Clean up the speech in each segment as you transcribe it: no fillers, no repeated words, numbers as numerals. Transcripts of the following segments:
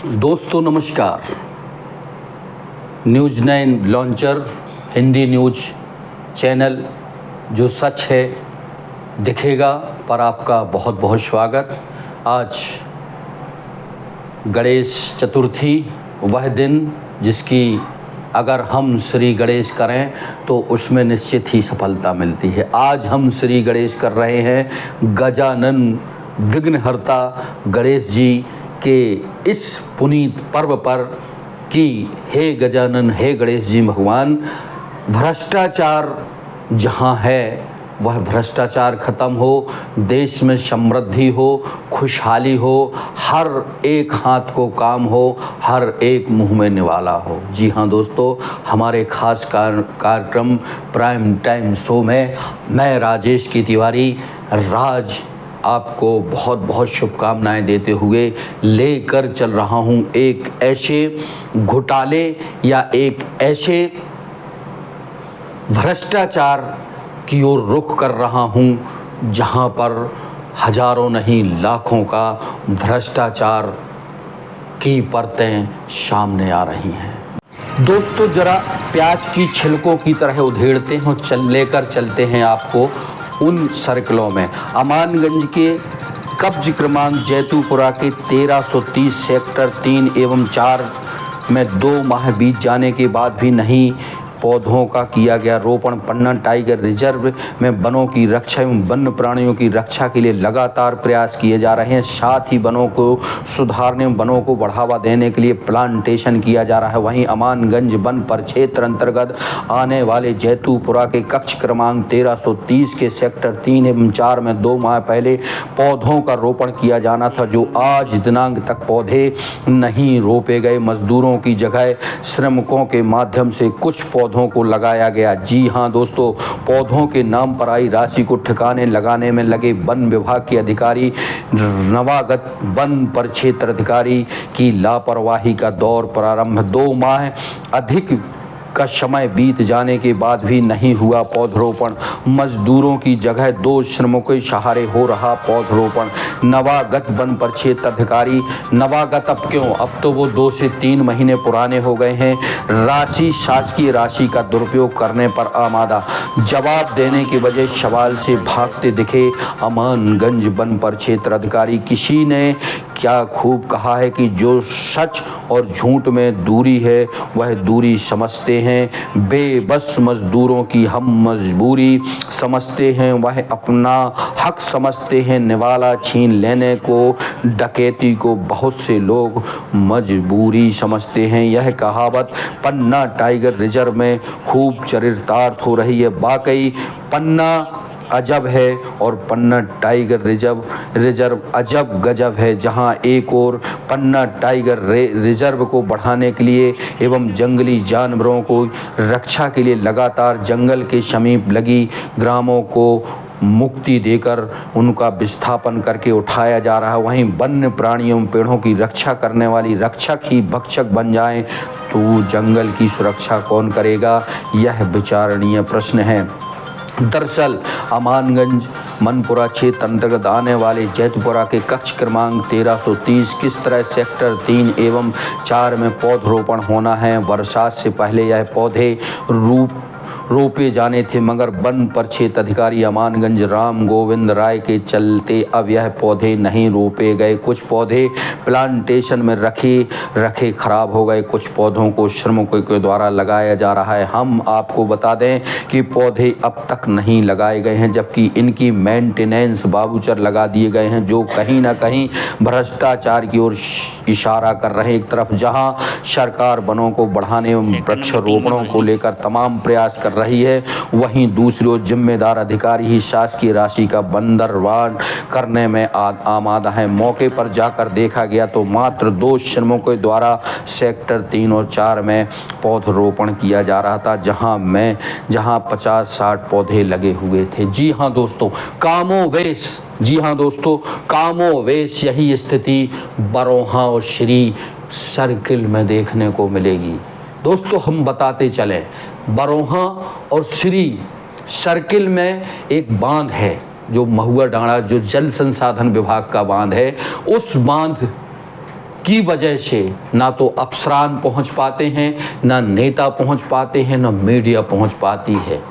दोस्तों नमस्कार। News 9 launcher Hindi news channel जो सच है दिखेगा पर आपका बहुत बहुत स्वागत। आज गणेश चतुर्थी वह दिन जिसकी अगर हम श्री गणेश करें तो उसमें निश्चित ही सफलता मिलती है। आज हम श्री गणेश कर रहे हैं गजानन विघ्नहर्ता गणेश जी के इस पुनीत पर्व पर कि हे गजानन, हे गणेश जी भगवान, भ्रष्टाचार जहाँ है वह भ्रष्टाचार ख़त्म हो, देश में समृद्धि हो, खुशहाली हो, हर एक हाथ को काम हो, हर एक मुंह में निवाला हो। जी हाँ दोस्तों, हमारे खास कार्यक्रम प्राइम टाइम शो में मैं राजेश की तिवारी राज आपको बहुत बहुत शुभकामनाएं देते हुए लेकर चल रहा हूं एक ऐसे घोटाले या एक ऐसे भ्रष्टाचार की ओर रुख कर रहा हूं जहां पर हजारों नहीं लाखों का भ्रष्टाचार की परतें सामने आ रही हैं। दोस्तों जरा प्याज की छिलकों की तरह उधेड़ते हैं और लेकर चलते हैं आपको उन सर्कलों में। अमानगंज के कब्ज क्रमांक जैतूपुरा के 1330 सेक्टर 3 एवं 4 में 2 माह बीत जाने के बाद भी नहीं पौधों का किया गया रोपण। पन्ना टाइगर रिजर्व में वनों की रक्षा एवं वन्य प्राणियों की रक्षा के लिए लगातार प्रयास किए जा रहे हैं। साथ ही वनों को सुधारने, वनों को बढ़ावा देने के लिए प्लांटेशन किया जा रहा है। वहीं अमानगंज वन परिक्षेत्र अंतर्गत आने वाले जैतूपुरा के कक्ष क्रमांक 1330 के सेक्टर 3 एवं 4 में 2 माह पहले पौधों का रोपण किया जाना था, जो आज दिनांक तक पौधे नहीं रोपे गए। मजदूरों की जगह श्रमिकों के माध्यम से कुछ पौधों को लगाया गया। जी हां दोस्तों, पौधों के नाम पर आई राशि को ठिकाने लगाने में लगे वन विभाग के अधिकारी, नवागत वन परिक्षेत्र अधिकारी की लापरवाही का दौर प्रारंभ। 2 माह अधिक का समय बीत जाने के बाद भी नहीं हुआ पौधरोपण। मजदूरों की जगह 2 श्रमिकों के सहारे हो रहा पौधरोपण। नवागत वन परिक्षेत्र अधिकारी, नवागत अब क्यों, अब तो वो 2 से 3 महीने पुराने हो गए हैं। राशि, शासकीय राशि का दुरुपयोग करने पर आमादा। जवाब देने के बजाय सवाल से भागते दिखे अमानगंज वन परिक्षेत्र अधिकारी। किसी ने क्या खूब कहा है कि जो सच और झूठ में दूरी है वह दूरी समझते हैं। बेबस मजदूरों की हम मजबूरी समझते हैं, वह अपना हक समझते हैं। निवाला छीन लेने को, डकैती को बहुत से लोग मजबूरी समझते हैं। यह कहावत पन्ना टाइगर रिजर्व में खूब चरितार्थ हो रही है। वाकई पन्ना अजब है और पन्ना टाइगर रिजर्व अजब गजब है, जहां एक और पन्ना टाइगर रिजर्व को बढ़ाने के लिए एवं जंगली जानवरों को रक्षा के लिए लगातार जंगल के समीप लगी ग्रामों को मुक्ति देकर उनका विस्थापन करके उठाया जा रहा है। वहीं वन्य प्राणियों, पेड़ों की रक्षा करने वाली रक्षक ही भक्षक बन जाएं तो जंगल की सुरक्षा कौन करेगा? यह विचारणीय प्रश्न है। दरअसल अमानगंज मनपुरा क्षेत्र अंतर्गत आने वाले जैतपुरा के कक्ष क्रमांक 1330 किस तरह सेक्टर 3 एवं 4 में पौधरोपण होना है। बरसात से पहले यह पौधे रोपे जाने थे, मगर वन परिक्षेत्र अधिकारी अमानगंज राम गोविंद राय के चलते अब यह पौधे नहीं रोपे गए। कुछ पौधे प्लांटेशन में रखे खराब हो गए, कुछ पौधों को श्रमिकों के द्वारा लगाया जा रहा है। हम आपको बता दें कि पौधे अब तक नहीं लगाए गए हैं, जबकि इनकी मेंटेनेंस बाबूचर लगा दिए गए हैं, जो कहीं ना कहीं भ्रष्टाचार की ओर इशारा कर रहे हैं। एक तरफ जहां सरकार वनों को बढ़ाने एवं वृक्षारोपणों को लेकर तमाम प्रयास कर रही है, वहीं दूसरी ओर जिम्मेदार अधिकारी ही शासकीय राशि का बंदरवान करने में आमादा है। मौके पर जाकर देखा गया तो मात्र 2 श्रमिकों के द्वारा सेक्टर 3 और 4 में पौधरोपण किया जा रहा था, जहां 50-60 पौधे लगे हुए थे। जी हाँ दोस्तों, कामोवेश, जी हाँ दोस्तों, कामोवेश यही स्थिति बरोहा और श्री सर्किल में देखने को मिलेगी। दोस्तों हम बताते चलें, बरोहा और श्री सर्किल में एक बांध है जो महुआ डाँड़ा, जो जल संसाधन विभाग का बांध है, उस बांध की वजह से ना तो अफसरान पहुंच पाते हैं, ना नेता पहुंच पाते हैं, ना मीडिया पहुंच पाती है।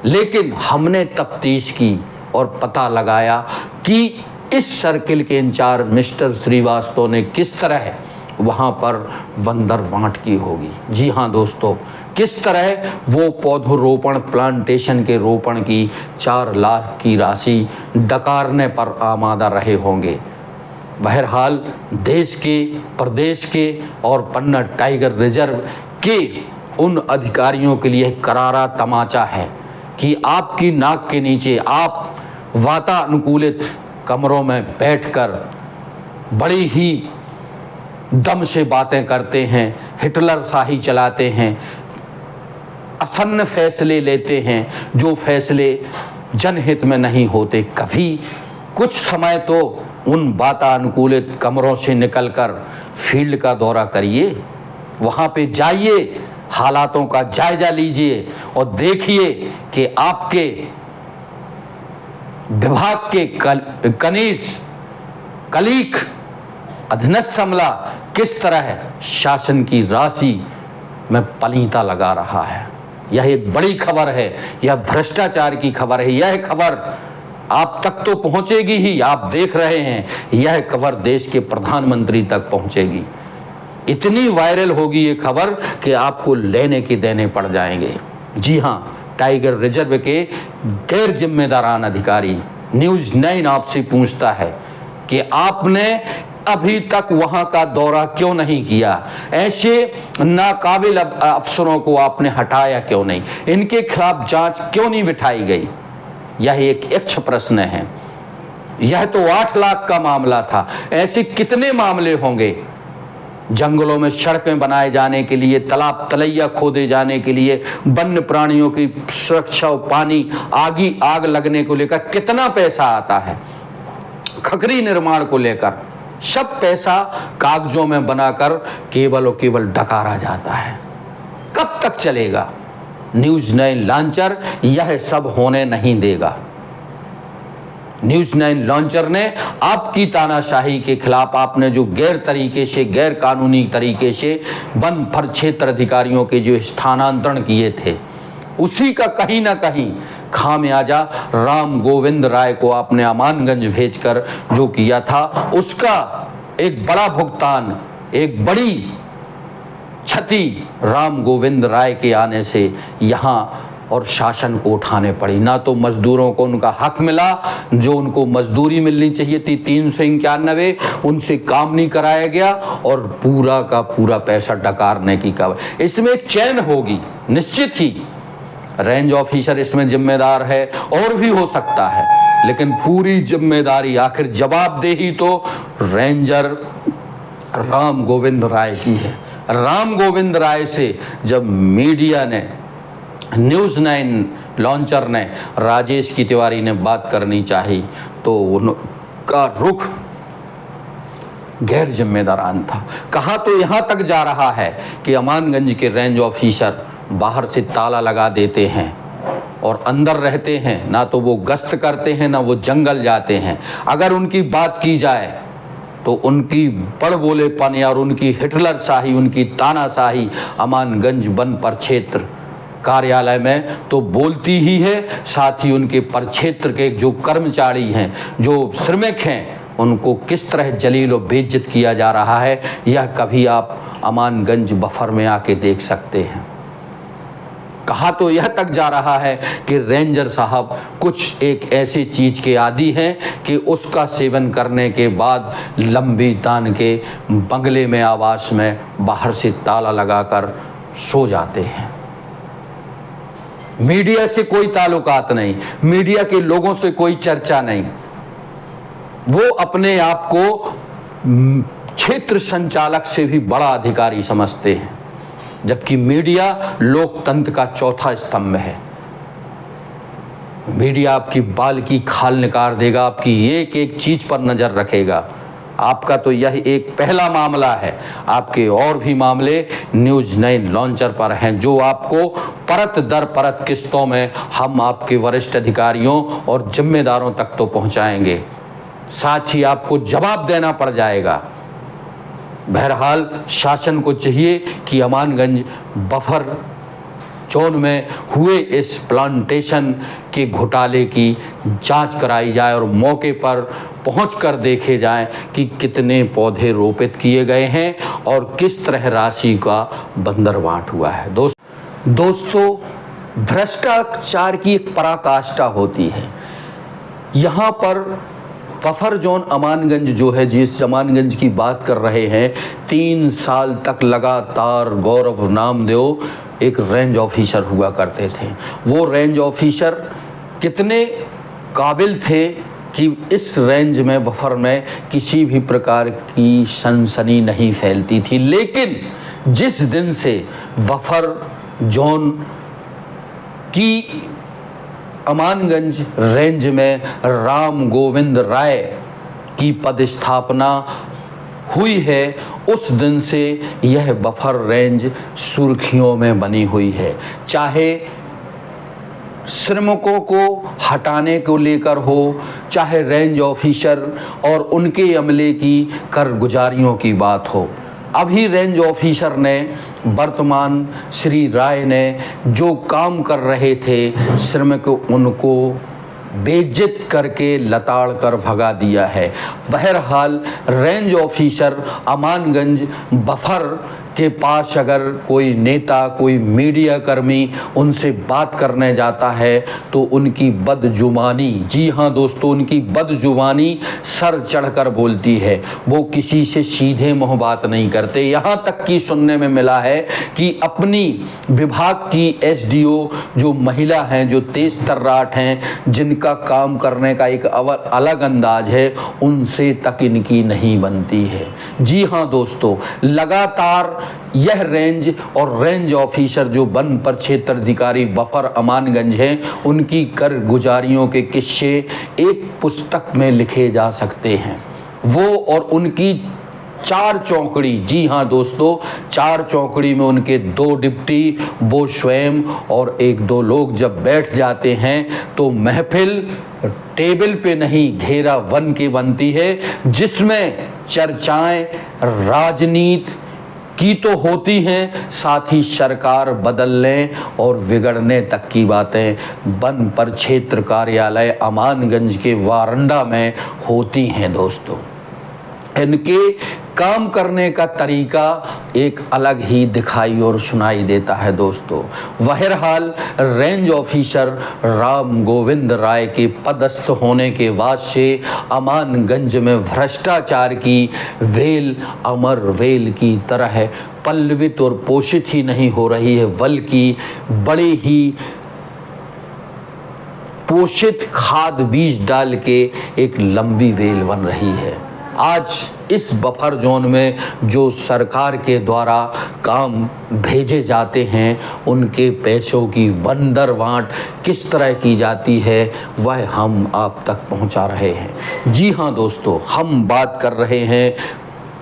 लेकिन हमने तफ्तीश की और पता लगाया कि इस सर्किल के इंचार्ज मिस्टर श्रीवास्तव ने किस तरह वहाँ पर बंदरवांट की होगी। जी हाँ दोस्तों, किस तरह वो पौधरोपण प्लांटेशन के रोपण की 4 लाख की राशि डकारने पर आमादा रहे होंगे। बहरहाल देश के, प्रदेश के और पन्ना टाइगर रिजर्व के उन अधिकारियों के लिए करारा तमाचा है कि आपकी नाक के नीचे आप वातानुकूलित कमरों में बैठकर बड़ी ही दम से बातें करते हैं, हिटलर शाही चलाते हैं, असन्न फैसले लेते हैं, जो फैसले जनहित में नहीं होते। कभी कुछ समय तो उन वातानुकूलित कमरों से निकलकर फील्ड का दौरा करिए, वहाँ पे जाइए, हालातों का जायजा लीजिए और देखिए कि आपके विभाग के कनीज कलीग अधीनस्थ अमला किस तरह शासन की राशि में पलीता लगा रहा है। यह एक बड़ी खबर है, यह भ्रष्टाचार की खबर है। यह खबर आप तक तो पहुंचेगी ही, आप देख रहे हैं, यह खबर देश के प्रधानमंत्री तक पहुंचेगी। इतनी वायरल होगी ये खबर कि आपको लेने के देने पड़ जाएंगे। जी हाँ, टाइगर रिजर्व के गैर जिम्मेदारान अधिकारी न्यूज़ 9 आपसे पूछता है कि आपने अभी तक वहां का दौरा क्यों नहीं किया, ऐसे नाकाबिल अफसरों को आपने हटाया क्यों नहीं, इनके खिलाफ जांच क्यों नहीं बिठाई गई। यह एक यक्ष प्रश्न है। यह तो 8 लाख का मामला था, ऐसे कितने मामले होंगे। जंगलों में सड़कें बनाए जाने के लिए, तालाब तलैया खोदे जाने के लिए, वन्य प्राणियों की सुरक्षा और पानी आग लगने को लेकर कितना पैसा आता है। खखरी निर्माण को लेकर सब पैसा कागजों में बनाकर केवल और केवल डकारा जाता है। कब तक चलेगा। न्यूज़ 9 लॉन्चर यह सब होने नहीं देगा। न्यूज़ 9 लॉन्चर ने आपकी तानाशाही के खिलाफ, आपने जो गैर तरीके से, गैर कानूनी तरीके से वन परिक्षेत्र अधिकारियों के जो स्थानांतरण किए थे, उसी का कहीं ना कहीं खामियाजा राम गोविंद राय को आपने अमानगंज भेजकर जो किया था, उसका एक बड़ा भुगतान, एक बड़ी क्षति राम गोविंद राय के आने से यहाँ और शासन को उठाने पड़ी। ना तो मजदूरों को उनका हक मिला, जो उनको मजदूरी मिलनी चाहिए थी 391, उनसे काम नहीं कराया गया और पूरा का पूरा पैसा डकारने की खबर। इसमें एक चैन होगी निश्चित ही, रेंज ऑफिसर इसमें जिम्मेदार है और भी हो सकता है, लेकिन पूरी जिम्मेदारी आखिर जवाबदेही तो रेंजर राम गोविंद राय की है। राम गोविंद राय से जब मीडिया ने, न्यूज़ 9 लॉन्चर ने, राजेश की तिवारी ने बात करनी चाहिए तो उनका रुख गैर जिम्मेदारान था। कहा तो यहाँ तक जा रहा है कि अमानगंज के रेंज ऑफिसर बाहर से ताला लगा देते हैं और अंदर रहते हैं, ना तो वो गश्त करते हैं, ना वो जंगल जाते हैं। अगर उनकी बात की जाए तो उनकी बड़बोलेपन और उनकी हिटलर शाही, उनकी तानाशाही अमानगंज वन परिक्षेत्र कार्यालय में तो बोलती ही है, साथ ही उनके परिक्षेत्र के जो कर्मचारी हैं, जो श्रमिक हैं, उनको किस तरह जलील और बेइज्जत किया जा रहा है, यह कभी आप अमानगंज बफर में आके देख सकते हैं। कहा तो यह तक जा रहा है कि रेंजर साहब कुछ एक ऐसी चीज़ के आदी हैं कि उसका सेवन करने के बाद लंबी तान के बंगले में, आवास में बाहर से ताला लगाकर सो जाते हैं। मीडिया से कोई ताल्लुकात नहीं, मीडिया के लोगों से कोई चर्चा नहीं। वो अपने आप को क्षेत्र संचालक से भी बड़ा अधिकारी समझते हैं, जबकि मीडिया लोकतंत्र का चौथा स्तंभ है। मीडिया आपकी बाल की खाल निकाल देगा, आपकी एक एक चीज़ पर नज़र रखेगा। आपका तो यह एक पहला मामला है, आपके और भी मामले न्यूज़ 9 लॉन्चर पर हैं, जो आपको परत दर परत किस्तों में हम आपके वरिष्ठ अधिकारियों और जिम्मेदारों तक तो पहुंचाएंगे। साथ ही आपको जवाब देना पड़ जाएगा। बहरहाल शासन को चाहिए कि अमानगंज बफर जोन में हुए इस प्लांटेशन के घोटाले की जांच कराई जाए और मौके पर पहुंचकर देखे जाएं कि कितने पौधे रोपित किए गए हैं और किस तरह राशि का बंदरवांट हुआ है। दोस्तों, भ्रष्टाचार की एक पराकाष्ठा होती है। यहाँ पर बफर जोन अमानगंज जो है, जिस अमानगंज की बात कर रहे हैं, 3 साल तक लगातार गौरव नामदेव एक रेंज ऑफिसर हुआ करते थे। वो रेंज ऑफिसर कितने काबिल थे कि इस रेंज में, बफर में किसी भी प्रकार की सनसनी नहीं फैलती थी। लेकिन जिस दिन से बफर जोन की अमानगंज रेंज में राम गोविंद राय की पदस्थापना हुई है, उस दिन से यह बफर रेंज सुर्खियों में बनी हुई है। चाहे श्रमिकों को हटाने को लेकर हो, चाहे रेंज ऑफिसर और उनके अमले की कारगुजारियों की बात हो। अभी रेंज ऑफिसर ने, वर्तमान श्री राय ने जो काम कर रहे थे, श्रमिक उनको बेइज्जत करके लताड़ कर भगा दिया है। बहरहाल रेंज ऑफिसर अमानगंज बफर के पास अगर कोई नेता, कोई मीडिया कर्मी उनसे बात करने जाता है तो उनकी बदजुबानी, जी हाँ दोस्तों, उनकी बदजुबानी सर चढ़कर बोलती है। वो किसी से सीधे मुँह बात नहीं करते। यहाँ तक कि सुनने में मिला है कि अपनी विभाग की एसडीओ जो महिला हैं, जो तेज तर्राट हैं, जिनका काम करने का एक अलग अंदाज है, उनसे तक इनकी नहीं बनती है। जी हाँ दोस्तों, लगातार यह रेंज और रेंज ऑफिसर जो वन परिक्षेत्र अधिकारी बफर अमानगंज हैं, उनकी कारगुजारियों के किस्से एक पुस्तक में लिखे जा सकते हैं। वो और उनकी 4 चौकड़ी, जी हाँ दोस्तों, 4 चौकड़ी में उनके 2 डिप्टी, वो स्वयं और 1-2 लोग जब बैठ जाते हैं तो महफिल टेबल पे नहीं, घेरा वन की बनती है, जिसमें चर्चाएं राजनीति की तो होती हैं, साथ ही सरकार बदलने और बिगड़ने तक की बातें वन परिक्षेत्र कार्यालय अमानगंज के वारंडा में होती हैं। दोस्तों, इनके काम करने का तरीका एक अलग ही दिखाई और सुनाई देता है। दोस्तों, बहरहाल रेंज ऑफिसर राम गोविंद राय के पदस्थ होने के बाद से अमानगंज में भ्रष्टाचार की वेल अमर वेल की तरह पल्लवित और पोषित ही नहीं हो रही है, बल्कि बड़े ही पोषित खाद बीज डाल के एक लंबी वेल बन रही है। आज इस बफर जोन में जो सरकार के द्वारा काम भेजे जाते हैं, उनके पैसों की बंदरवांट किस तरह की जाती है, वह हम आप तक पहुंचा रहे हैं। जी हाँ दोस्तों, हम बात कर रहे हैं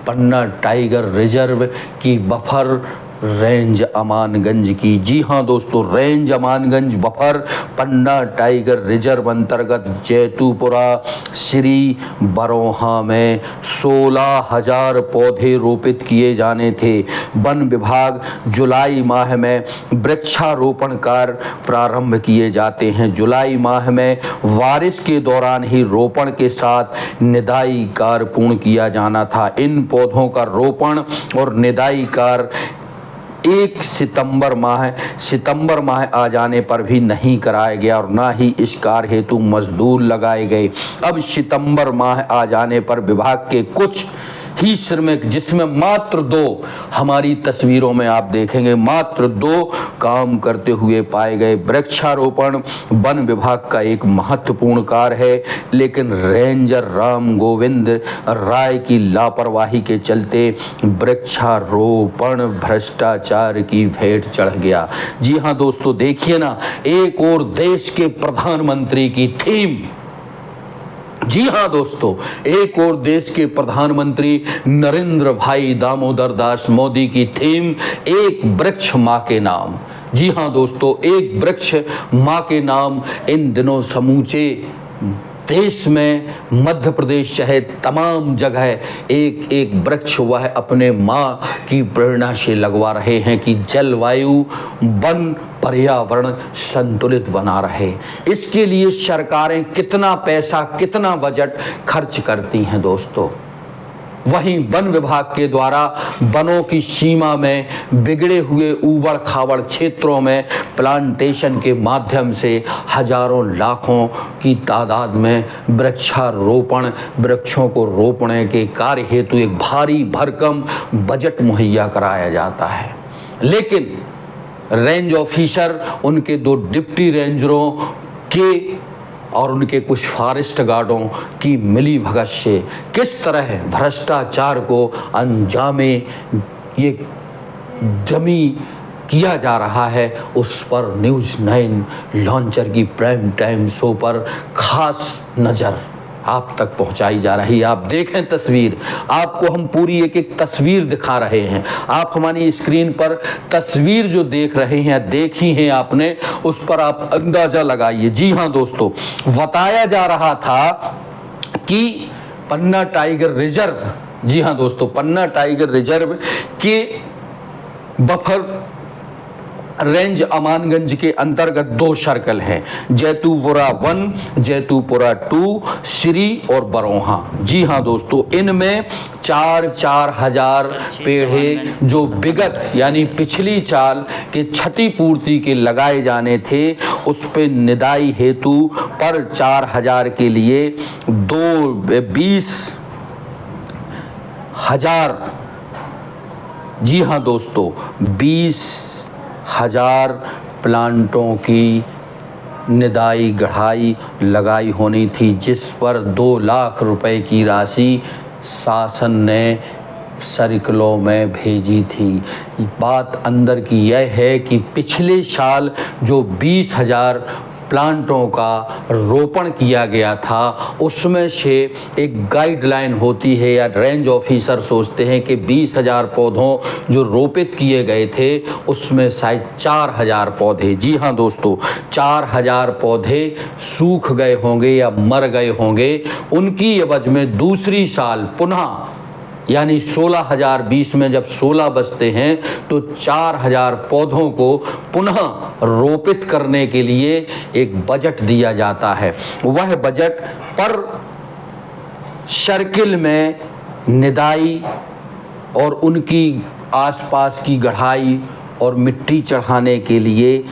पन्ना टाइगर रिजर्व की बफर रेंज अमानगंज की। जी हाँ दोस्तों, रेंज अमानगंज बफर पन्ना टाइगर रिजर्व अंतर्गत जैतूपुरा श्री बरोहा में 16,000 पौधे रोपित किए जाने थे। वन विभाग जुलाई माह में वृक्षारोपण कार्य प्रारंभ किए जाते हैं। जुलाई माह में बारिश के दौरान ही रोपण के साथ निदाई कार्य पूर्ण किया जाना था। इन पौधों का रोपण और निदाई कार्य 1 सितंबर माह आ जाने पर भी नहीं कराया गया और ना ही इस कार्य हेतु मजदूर लगाए गए। अब सितंबर माह आ जाने पर विभाग के कुछ ही श्रमिक, जिसमें मात्र 2, हमारी तस्वीरों में आप देखेंगे, मात्र 2 काम करते हुए पाए गए। वृक्षारोपण वन विभाग का एक महत्वपूर्ण कार्य है, लेकिन रेंजर राम गोविंद राय की लापरवाही के चलते वृक्षारोपण भ्रष्टाचार की भेंट चढ़ गया। जी हाँ दोस्तों, देखिए ना, एक और देश के प्रधानमंत्री की थीम, जी हाँ दोस्तों, एक और देश के प्रधानमंत्री नरेंद्र भाई दामोदर दास मोदी की थीम, एक वृक्ष माँ के नाम। जी हाँ दोस्तों, एक वृक्ष माँ के नाम इन दिनों समूचे देश में मध्य प्रदेश चाहे तमाम जगह एक एक वृक्ष वह अपने माँ की प्रेरणा से लगवा रहे हैं कि जलवायु वन पर्यावरण संतुलित बना रहे। इसके लिए सरकारें कितना पैसा कितना बजट खर्च करती हैं दोस्तों। वहीं वन विभाग के द्वारा वनों की सीमा में बिगड़े हुए ऊबड़ खाबड़ क्षेत्रों में प्लांटेशन के माध्यम से हजारों लाखों की तादाद में वृक्षारोपण वृक्षों को रोपने के कार्य हेतु एक भारी भरकम बजट मुहैया कराया जाता है। लेकिन रेंज ऑफिसर उनके 2 डिप्टी रेंजरों के और उनके कुछ फॉरेस्ट गार्डों की मिली भगत से किस तरह भ्रष्टाचार को अंजामे ये जमी किया जा रहा है, उस पर न्यूज़ 9 लॉन्चर की प्राइम टाइम शो पर खास नज़र आप तक पहुंचाई जा रही है। आप देखें तस्वीर, आपको हम पूरी एक एक तस्वीर दिखा रहे हैं। आप हमारी स्क्रीन पर तस्वीर जो देख रहे हैं, देखी हैं आपने, उस पर आप अंदाजा लगाइए। जी हाँ दोस्तों, बताया जा रहा था कि पन्ना टाइगर रिजर्व, जी हाँ दोस्तों, पन्ना टाइगर रिजर्व के बफर रेंज अमानगंज के अंतर्गत 2 सर्कल हैं, जैतूपुरा 1, जैतूपुरा 2, श्री और बरोहा। जी हाँ दोस्तों, इनमें 4-4 हजार पेड़े जो विगत यानी पिछली साल के क्षतिपूर्ति के लगाए जाने थे, उस पे निदाई हेतु पर 4,000 के लिए 20,000, जी हाँ दोस्तों, 20,000 प्लांटों की निदाई गढ़ाई लगाई होनी थी, जिस पर 2 लाख रुपए की राशि शासन ने सर्कलों में भेजी थी। बात अंदर की यह है कि पिछले साल जो 20,000 प्लांटों का रोपण किया गया था, उसमें से एक गाइडलाइन होती है या रेंज ऑफिसर सोचते हैं कि 20,000 पौधों जो रोपित किए गए थे, उसमें शायद 4,000 पौधे, जी हाँ दोस्तों, 4,000 पौधे सूख गए होंगे या मर गए होंगे। उनकी एवज में दूसरी साल पुनः यानी 16,020 में जब 16 बचते हैं तो 4,000 पौधों को पुनः रोपित करने के लिए एक बजट दिया जाता है। वह बजट पर सर्किल में निदाई और उनकी आसपास की गढ़ाई और मिट्टी चढ़ाने के लिए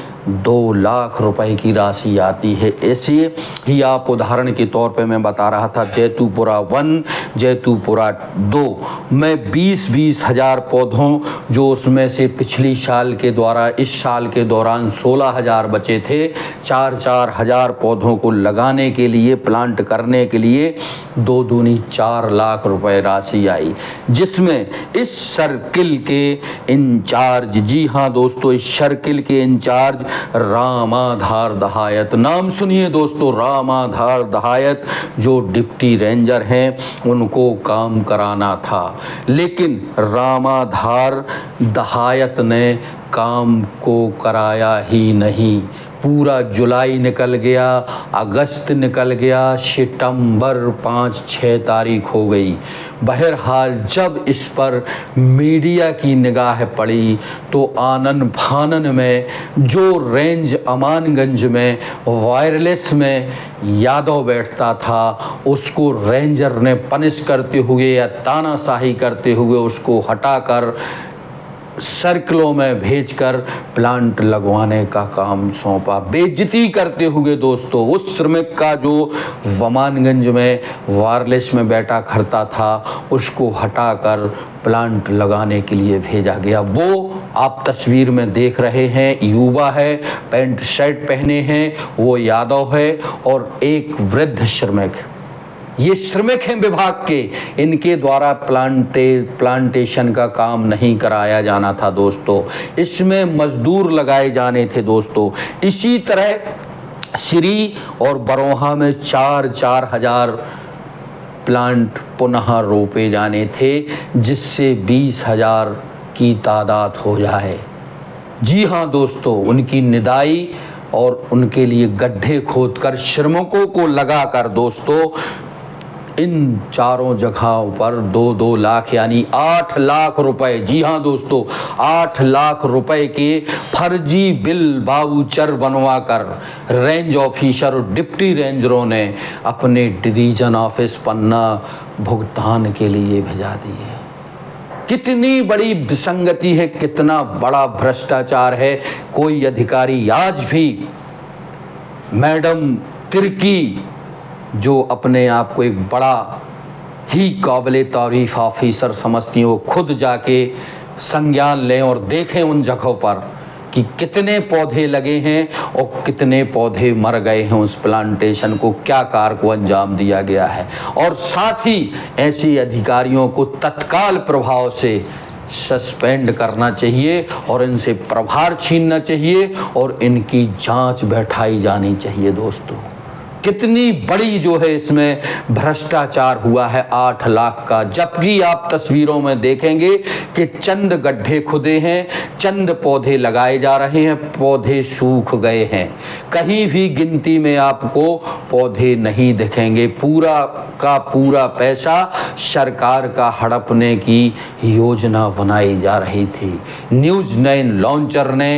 2 लाख रुपए की राशि आती है। ऐसे ही आप उदाहरण के तौर पे मैं बता रहा था, जैतूपुरा 1, जैतूपुरा 2 में 20-20 हजार पौधों जो उसमें से पिछली साल के द्वारा इस साल के दौरान 16,000 बचे थे, 4-4 हजार पौधों को लगाने के लिए, प्लांट करने के लिए 2 दूनी 4 लाख रुपए राशि आई, जिसमें इस सर्किल के इंचार्ज, जी हाँ दोस्तों, इस सर्किल के इंचार्ज रामाधार दहायत, नाम सुनिए दोस्तों, रामाधार दहायत जो डिप्टी रेंजर हैं, उनको काम कराना था। लेकिन रामाधार दहायत ने काम को कराया ही नहीं। पूरा जुलाई निकल गया, अगस्त निकल गया, सितंबर 5-6 तारीख हो गई। बहरहाल जब इस पर मीडिया की निगाह पड़ी तो आनन फानन में जो रेंज अमानगंज में वायरलेस में यादव बैठता था, उसको रेंजर ने पनिश करते हुए या तानाशाही करते हुए उसको हटाकर सर्कलों में भेजकर प्लांट लगवाने का काम सौंपा, बेइज्जती करते हुए दोस्तों। उस श्रमिक का जो वमानगंज में वायरलेस में बैठा करता था, उसको हटाकर प्लांट लगाने के लिए भेजा गया। वो आप तस्वीर में देख रहे हैं, युवा है, पैंट शर्ट पहने हैं, वो यादव है, और एक वृद्ध श्रमिक, ये श्रमिक हैं विभाग के, इनके द्वारा प्लांटेशन का काम नहीं कराया जाना था दोस्तों, इसमें मजदूर लगाए जाने थे दोस्तों। इसी तरह श्री और बरोहा में 4-4 हजार प्लांट पुनः रोपे जाने थे, जिससे 20,000 की तादाद हो जाए। जी हाँ दोस्तों, उनकी निदाई और उनके लिए गड्ढे खोदकर श्रमिकों को लगाकर दोस्तों इन चारों जगहों पर 2-2 लाख यानी 8 लाख रुपए, जी हाँ दोस्तों 8 लाख रुपए के फर्जी बिल बाउचर बनवाकर रेंज ऑफिसर और डिप्टी रेंजरों ने अपने डिवीजन ऑफिस पन्ना भुगतान के लिए भेजा दिए। कितनी बड़ी विसंगति है, कितना बड़ा भ्रष्टाचार है। कोई अधिकारी आज भी मैडम तिर्की जो अपने आप को एक बड़ा ही काबिल तारीफ ऑफिसर समझती हैं, वो खुद जाके संज्ञान लें और देखें उन जगहों पर कि कितने पौधे लगे हैं और कितने पौधे मर गए हैं, उस प्लांटेशन को क्या कार्य को अंजाम दिया गया है। और साथ ही ऐसे अधिकारियों को तत्काल प्रभाव से सस्पेंड करना चाहिए और इनसे प्रभार छीनना चाहिए और इनकी जांच बैठाई जानी चाहिए। दोस्तों कितनी बड़ी जो है इसमें भ्रष्टाचार हुआ है 8 लाख का, जबकि आप तस्वीरों में देखेंगे कि चंद गड्ढे खुदे हैं, चंद पौधे लगाए जा रहे हैं, पौधे सूख गए हैं। कहीं भी गिनती में आपको पौधे नहीं दिखेंगे। पूरा का पूरा पैसा सरकार का हड़पने की योजना बनाई जा रही थी। न्यूज़ 9 लॉन्चर ने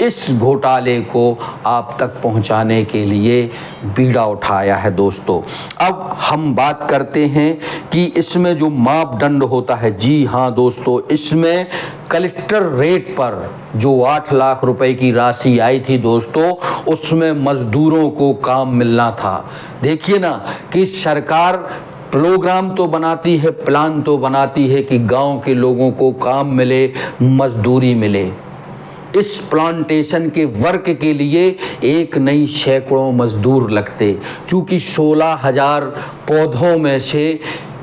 इस घोटाले को आप तक पहुंचाने के लिए बीड़ा उठाया है। दोस्तों अब हम बात करते हैं कि इसमें जो मापदंड होता है, जी हाँ दोस्तों, इसमें कलेक्टर रेट पर जो 8 लाख रुपए की राशि आई थी दोस्तों, उसमें मजदूरों को काम मिलना था। देखिए ना कि सरकार प्रोग्राम तो बनाती है, प्लान तो बनाती है कि गांव के लोगों को काम मिले, मजदूरी मिले। इस प्लांटेशन के वर्क के लिए एक नहीं सैकड़ों मजदूर लगते। चूँकि 16,000 पौधों में से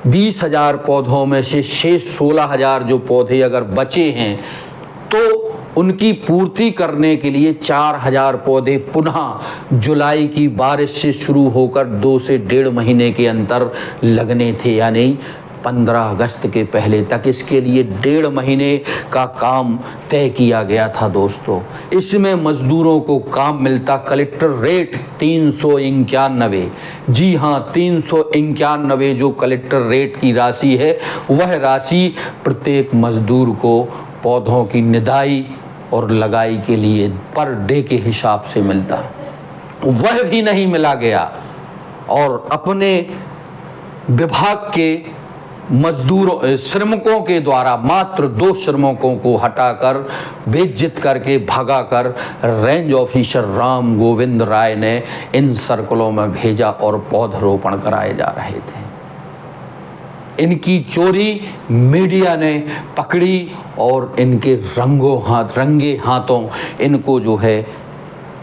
20,000 पौधों में से शेष 16,000 जो पौधे अगर बचे हैं तो उनकी पूर्ति करने के लिए 4,000 पौधे पुनः जुलाई की बारिश से शुरू होकर 2 से 1.5 महीने के अंतर लगने थे, यानी 15 अगस्त के पहले तक। इसके लिए 1.5 महीने का काम तय किया गया था। दोस्तों इसमें मजदूरों को काम मिलता कलेक्टर रेट 391, जी हाँ 391 जो कलेक्टर रेट की राशि है, वह राशि प्रत्येक मजदूर को पौधों की निदाई और लगाई के लिए पर डे के हिसाब से मिलता, वह भी नहीं मिला गया। और अपने विभाग के मजदूरों श्रमिकों के द्वारा मात्र 2 श्रमिकों को हटाकर बेइज्जत करके भगाकर रेंज ऑफिसर राम गोविंद राय ने इन सर्कलों में भेजा और पौधरोपण कराए जा रहे थे। इनकी चोरी मीडिया ने पकड़ी और इनके रंगे हाथों इनको जो है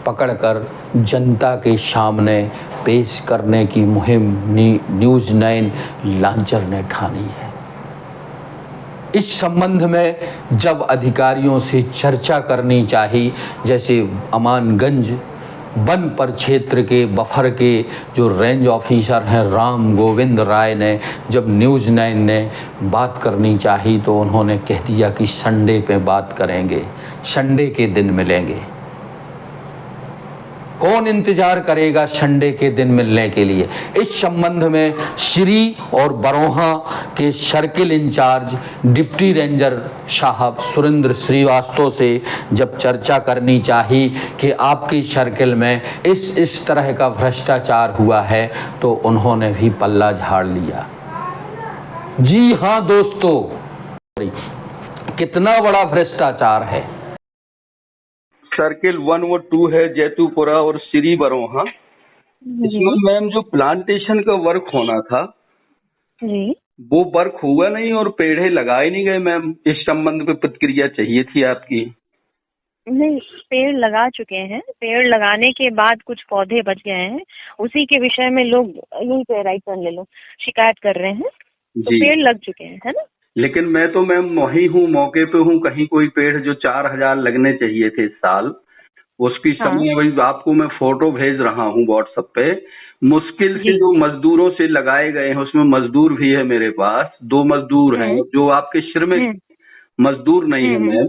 पकड़कर जनता के सामने पेश करने की मुहिम न्यूज़ 9 लॉन्चर ने ठानी है। इस संबंध में जब अधिकारियों से चर्चा करनी चाहिए, जैसे अमानगंज वन परिक्षेत्र के बफर के जो रेंज ऑफिसर हैं राम गोविंद राय ने, जब न्यूज़ 9 ने बात करनी चाहिए तो उन्होंने कह दिया कि संडे पे बात करेंगे, संडे के दिन मिलेंगे। कौन इंतजार करेगा संडे के दिन मिलने के लिए। इस संबंध में श्री और बरोहा के सर्किल इंचार्ज डिप्टी रेंजर साहब सुरेंद्र श्रीवास्तव से जब चर्चा करनी चाहिए कि आपकी सर्किल में इस तरह का भ्रष्टाचार हुआ है, तो उन्होंने भी पल्ला झाड़ लिया। जी हाँ दोस्तों, कितना बड़ा भ्रष्टाचार है। सर्किल 1 और 2 है, जैतूपुरा और श्री बरोहा। इसमें मैम जो प्लांटेशन का वर्क होना था जी, वो वर्क हुआ नहीं और पेड़ लगाए नहीं गए मैम। इस संबंध में प्रतिक्रिया चाहिए थी आपकी। नहीं, पेड़ लगा चुके हैं। पेड़ लगाने के बाद कुछ पौधे बच गए हैं, उसी के विषय में लोग यहीं पे राइट टर्न ले लो शिकायत कर रहे हैं। तो पेड़ लग चुके हैं, है ना। लेकिन मैं तो मैम वही हूँ, मौके पे हूँ। कहीं कोई पेड़ जो 4,000 लगने चाहिए थे इस साल, उसकी समय वही आपको मैं फोटो भेज रहा हूँ व्हाट्सएप पे। मुश्किल से जो मजदूरों से लगाए गए हैं, उसमें मजदूर भी है मेरे पास, 2 मजदूर हैं जो आपके श्रमिक मजदूर नहीं है मैम।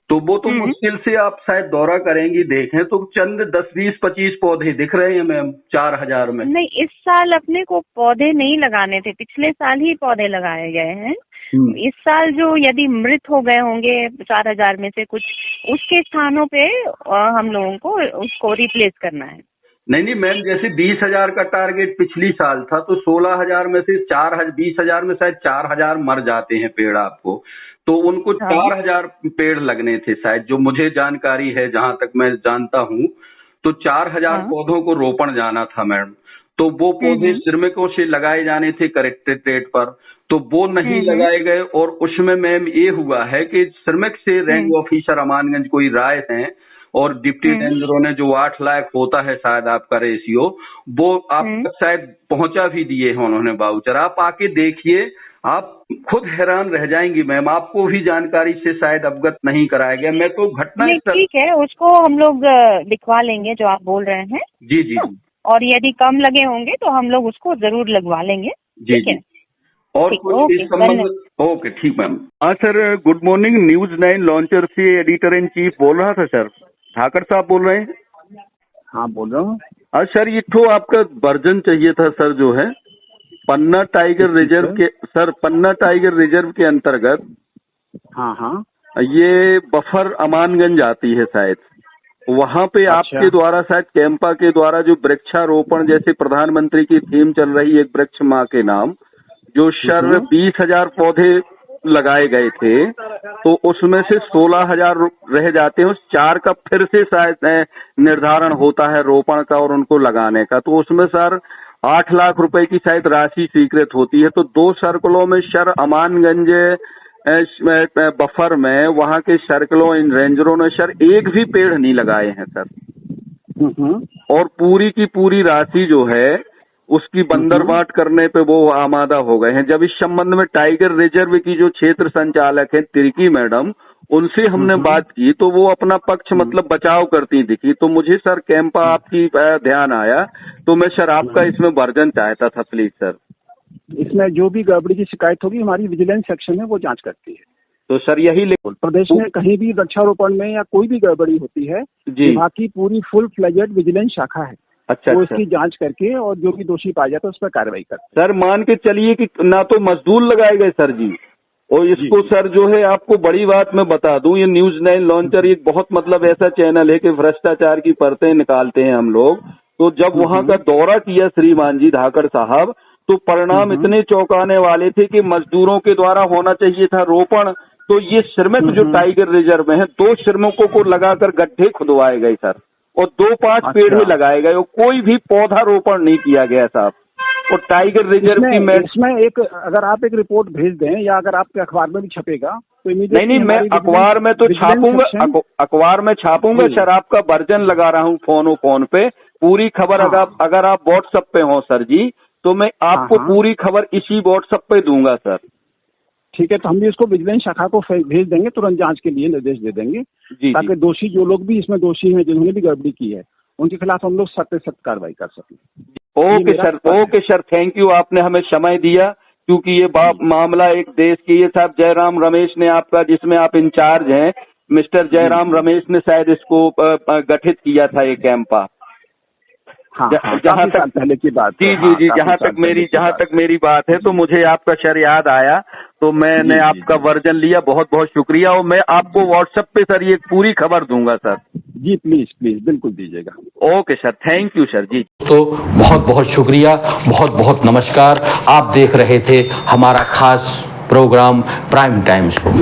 तो वो तो मुश्किल से आप शायद दौरा करेंगी, देखें तो चंद 10, 20, 25 पौधे दिख रहे हैं मैम 4000 में। नहीं, इस साल अपने को पौधे नहीं लगाने थे, पिछले साल ही पौधे लगाए गए हैं। इस साल जो यदि मृत हो गए होंगे 4000 में से कुछ, उसके स्थानों पे हम लोगों को उसको रिप्लेस करना है। नहीं मैम, जैसे 20,000 का टारगेट पिछली साल था, तो 16,000 में से 20,000 में शायद 4000 मर जाते हैं पेड़ आपको, तो उनको 4000 पेड़ लगने थे शायद, जो मुझे जानकारी है, जहां तक मैं जानता हूँ। तो 4000 पौधों को रोपण जाना था मैडम, तो वो पौधे श्रमिकों से लगाए जाने थे कलेक्ट्रेट रेट पर, तो वो नहीं लगाए गए। और उसमें मैम ये हुआ है कि श्रमिक से रेंज ऑफिसर अमानगंज कोई राय हैं, और डिप्टी रेंजरों ने जो 8 लाख होता है शायद आपका रेशियो, वो आप शायद पहुंचा भी दिए हैं उन्होंने वाउचर। आप आके देखिए, आप खुद हैरान रह जाएंगी मैम, आपको भी जानकारी से शायद अवगत नहीं कराया गया। मैं तो घटना ठीक है, उसको हम लोग दिखवा लेंगे जो आप बोल रहे हैं। जी जी। और यदि कम लगे होंगे तो हम लोग उसको जरूर लगवा लेंगे। जी जी। और कुछ इस संबंध? ओके, ठीक मैम। हाँ sir, good morning. News 9 launcher से एडिटर इन चीफ बोल रहा था सर। ठाकर साहब बोल रहे हैं? हाँ बोल रहा हूँ। सर, ये तो आपका वर्जन चाहिए था सर, जो है पन्ना टाइगर रिजर्व के, सर पन्ना टाइगर रिजर्व के अंतर्गत। हाँ, ये बफर अमानगंज आती है शायद, वहाँ पे अच्छा। आपके द्वारा शायद कैंपा के द्वारा जो वृक्षारोपण, जैसे प्रधानमंत्री की थीम चल रही है एक वृक्ष माँ के नाम, जो 20,000 पौधे लगाए गए थे, तो उसमें से 16,000 रह जाते हैं। उस 4 का फिर से शायद निर्धारण होता है रोपण का और उनको लगाने का, तो उसमें सर 8 लाख रुपए की शायद राशि स्वीकृत होती है। तो 2 सर्कलों में सर अमानगंज बफर में वहाँ के सर्कलों इन रेंजरों ने सर एक भी पेड़ नहीं लगाए हैं सर। और पूरी की पूरी राशि जो है उसकी बंदरबाट करने पे वो आमादा हो गए हैं। जब इस संबंध में टाइगर रिजर्व की जो क्षेत्र संचालक है तिर्की मैडम, उनसे हमने बात की, तो वो अपना पक्ष मतलब बचाव करती दिखी। तो मुझे सर कैंपा आपकी ध्यान आया, तो मैं सर आपका इसमें वर्जन चाहता था प्लीज सर। इसमें जो भी गड़बड़ी की शिकायत होगी हमारी विजिलेंस सेक्शन में वो जांच करती है। तो सर यही प्रदेश में कहीं भी वृक्षारोपण में या कोई भी गड़बड़ी होती है, विभाग की पूरी फुल फ्लेजेड विजिलेंस शाखा है। अच्छा, वो इसकी जांच करके और जो भी दोषी पाया जाता है उस पर कार्रवाई करते हैं। सर मान के चलिए कि ना तो मजदूर लगाए गए सर जी, और इसको सर जो है आपको बड़ी बात मैं बता दूं, ये न्यूज 9 लॉन्चर एक बहुत मतलब ऐसा चैनल है कि भ्रष्टाचार की परतें निकालते हैं हम लोग। तो जब वहां का दौरा किया श्रीमान जी धाकड़ साहब, तो परिणाम इतने चौंकाने वाले थे कि मजदूरों के द्वारा होना चाहिए था रोपण, तो ये श्रमिक जो टाइगर रिजर्व में है 2 श्रमिकों को लगाकर गड्ढे खुदवाए गए सर, और 2-5 पेड़ ही लगाए गए, और कोई भी पौधा रोपण नहीं किया गया साहब। और टाइगर रिजर्व की इसमें एक अगर आप एक रिपोर्ट भेज दें या अगर आपके अखबार में भी छपेगा तो नहीं मैं अखबार में तो छापूंगा, अखबार में छापूंगा सर। आपका वर्जन लगा रहा हूँ फोन पे, पूरी खबर अगर आप व्हाट्सएप पे हो सर जी, तो मैं आपको पूरी खबर इसी व्हाट्सएप पे दूंगा सर। ठीक है, तो हम भी इसको विजिलेंस शाखा को भेज देंगे, तुरंत जांच के लिए निर्देश दे देंगे, ताकि दोषी जो लोग भी इसमें दोषी हैं, जिन्होंने भी गड़बड़ी की है, उनके खिलाफ हम लोग सख्त से सख्त कार्रवाई कर सकें। ओके सर, थैंक यू, आपने हमें समय दिया, क्योंकि ये मामला एक देश की ये साहब जयराम रमेश ने आपका, जिसमें आप इंचार्ज हैं, मिस्टर जयराम रमेश ने शायद इसको गठित किया था ये कैंपा। जहाँ तक पहले की बात, जी, जहाँ तक मेरी बात है, तो मुझे आपका सर याद आया, तो मैंने आपका वर्जन लिया। बहुत बहुत शुक्रिया, और मैं आपको व्हाट्सएप पे सर ये पूरी खबर दूंगा सर। जी प्लीज बिल्कुल दीजिएगा। Okay sir, thank you sir जी। तो बहुत बहुत शुक्रिया, बहुत बहुत नमस्कार। आप देख रहे थे हमारा खास प्रोग्राम प्राइम टाइम शो।